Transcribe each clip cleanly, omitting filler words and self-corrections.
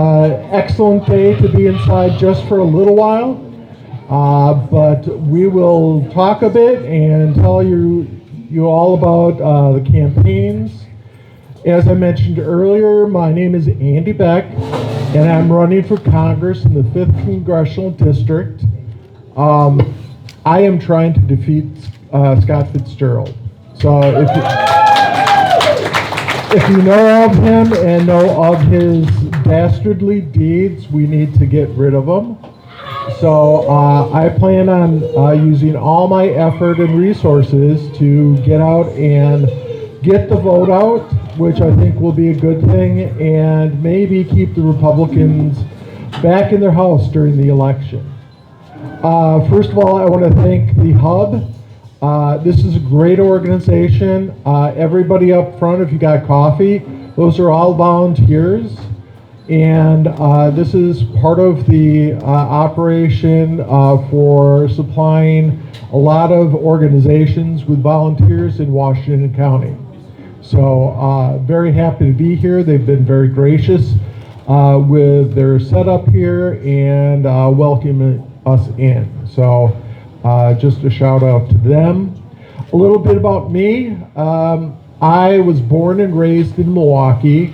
Excellent day to be inside just for a little while, but we will talk a bit and tell you all about the campaigns. As I mentioned earlier, my name is Andy Beck, and I'm running for Congress in the 5th Congressional District. I am trying to defeat Scott Fitzgerald. So if you know of him and know of his dastardly deeds, we need to get rid of them. So I plan on using all my effort and resources to get out and get the vote out, which I think will be a good thing, and maybe keep the Republicans back in their house during the election. First of all, I want to thank the Hub. This is a great organization. Everybody up front, if you got coffee, those are all volunteers. And this is part of the operation for supplying a lot of organizations with volunteers in Washington County. So very happy to be here. They've been very gracious with their setup here and welcoming us in. So just a shout out to them. A little bit about me. I was born and raised in Milwaukee,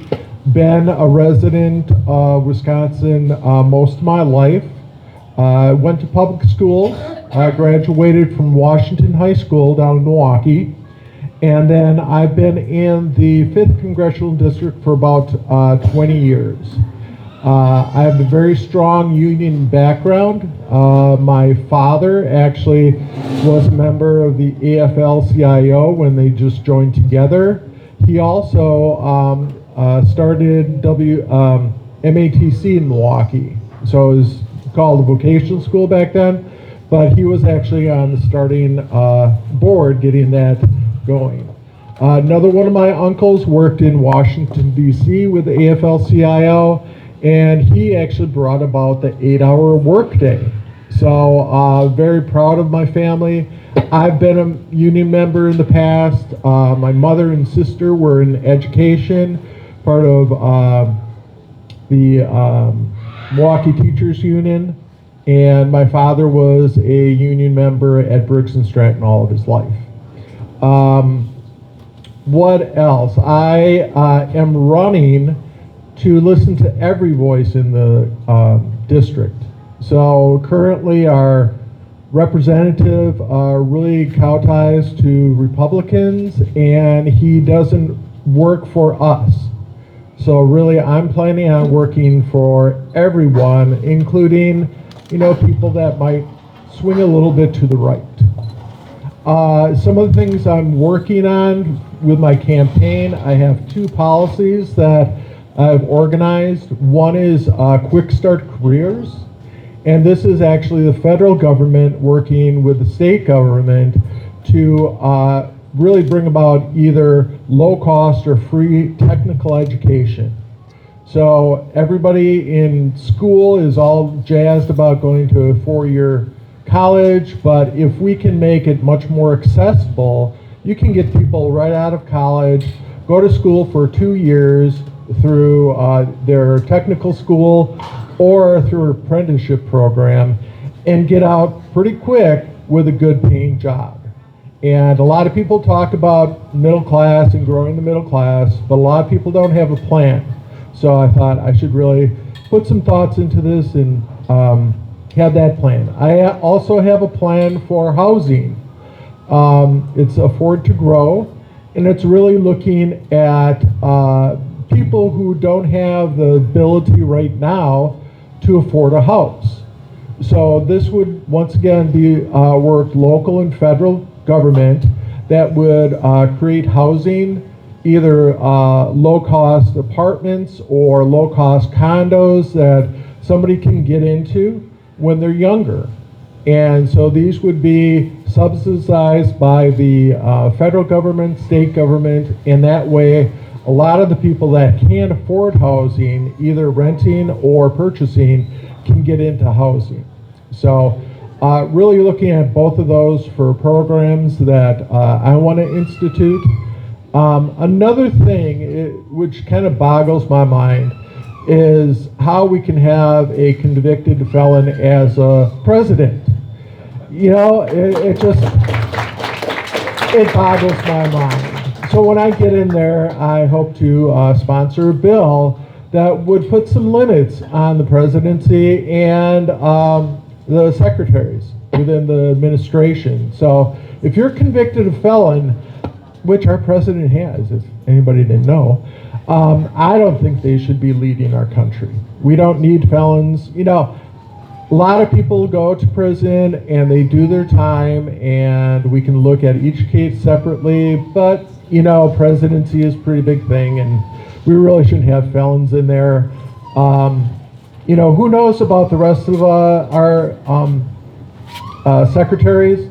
been a resident of Wisconsin most of my life. Went to public schools, graduated from Washington High School down in Milwaukee, and then I've been in the 5th Congressional District for about 20 years. I have a very strong union background. My father actually was a member of the AFL-CIO when they just joined together. He also started MATC in Milwaukee. So it was called a vocational school back then, but he was actually on the starting board getting that going. Another one of my uncles worked in Washington, D.C. with the AFL-CIO, and he actually brought about the 8-hour workday. So very proud of my family. I've been a union member in the past. My mother and sister were in education, part of the Milwaukee Teachers Union, and my father was a union member at Briggs & Stratton all of his life. What else? I am running to listen to every voice in the district. So currently our representative really kowtows to Republicans, and he doesn't work for us. So really I'm planning on working for everyone, including, people that might swing a little bit to the right. Some of the things I'm working on with my campaign, I have 2 policies that I've organized. One is Quick Start Careers, and this is actually the federal government working with the state government to really bring about either low cost or free technical education. So everybody in school is all jazzed about going to a 4-year college, but if we can make it much more accessible, you can get people right out of college, go to school for 2 years through their technical school or through an apprenticeship program, and get out pretty quick with a good paying job. And a lot of people talk about middle class and growing the middle class, but a lot of people don't have a plan. So I thought I should really put some thoughts into this and have that plan. I also have a plan for housing. It's Afford to Grow, and it's really looking at people who don't have the ability right now to afford a house. So this would once again be work local and federal government that would create housing, either low-cost apartments or low-cost condos that somebody can get into when they're younger. And so these would be subsidized by the federal government, state government, and that way a lot of the people that can't afford housing, either renting or purchasing, can get into housing. So really looking at both of those for programs that I want to institute. Another thing which kind of boggles my mind is how we can have a convicted felon as a president. You know, it just, it boggles my mind. So when I get in there, I hope to sponsor a bill that would put some limits on the presidency and the secretaries within the administration. So if you're convicted of felon, which our president has, if anybody didn't know, I don't think they should be leading our country. We don't need felons. You know, a lot of people go to prison and they do their time, and we can look at each case separately, but you know, presidency is a pretty big thing, and we really shouldn't have felons in there. You know, who knows about the rest of our secretaries?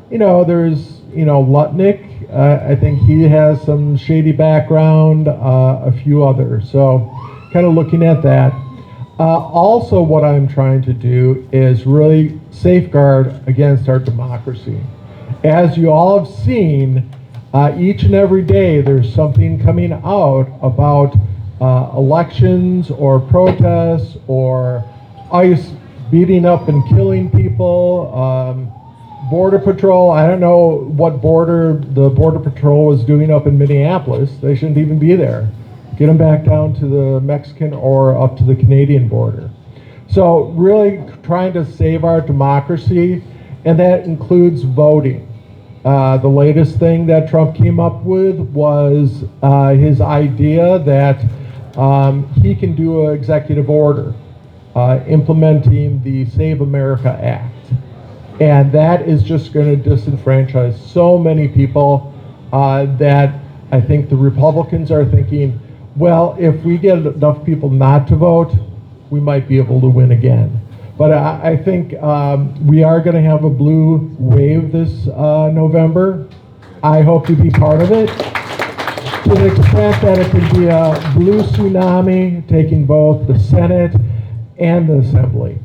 You know, there's, you know, Lutnick. I think he has some shady background, a few others. So kind of looking at that. Also, what I'm trying to do is really safeguard against our democracy. As you all have seen, each and every day there's something coming out about elections or protests or ICE beating up and killing people, Border Patrol. I don't know what the Border Patrol was doing up in Minneapolis. They shouldn't even be there. Get them back down to the Mexican or up to the Canadian border. So really trying to save our democracy, and that includes voting. The latest thing that Trump came up with was his idea that he can do an executive order implementing the Save America Act. And that is just going to disenfranchise so many people that I think the Republicans are thinking, well, if we get enough people not to vote, we might be able to win again. But I think we are going to have a blue wave this November. I hope to be part of it, to the extent that it could be a blue tsunami taking both the Senate and the Assembly.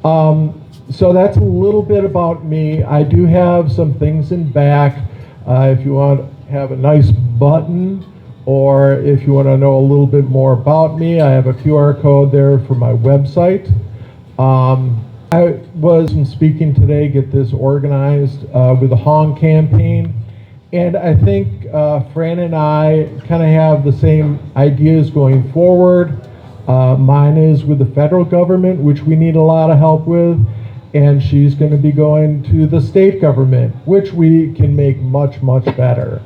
So that's a little bit about me. I do have some things in back. If you want to have a nice button, or if you want to know a little bit more about me, I have a QR code there for my website. I was speaking today, get this organized with the Hong campaign, and I think Fran and I kind of have the same ideas going forward. Mine is with the federal government, which we need a lot of help with, and she's going to be going to the state government, which we can make much, much better.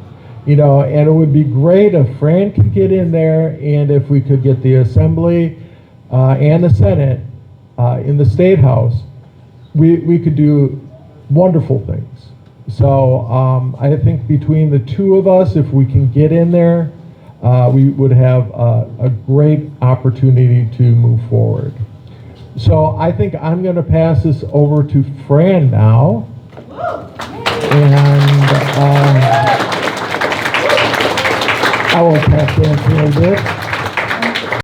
You know, and it would be great if Fran could get in there, and if we could get the Assembly and the Senate in the State House, we could do wonderful things. So I think between the two of us, if we can get in there, we would have a great opportunity to move forward. So I think I'm going to pass this over to Fran now. And I will pass it a little bit.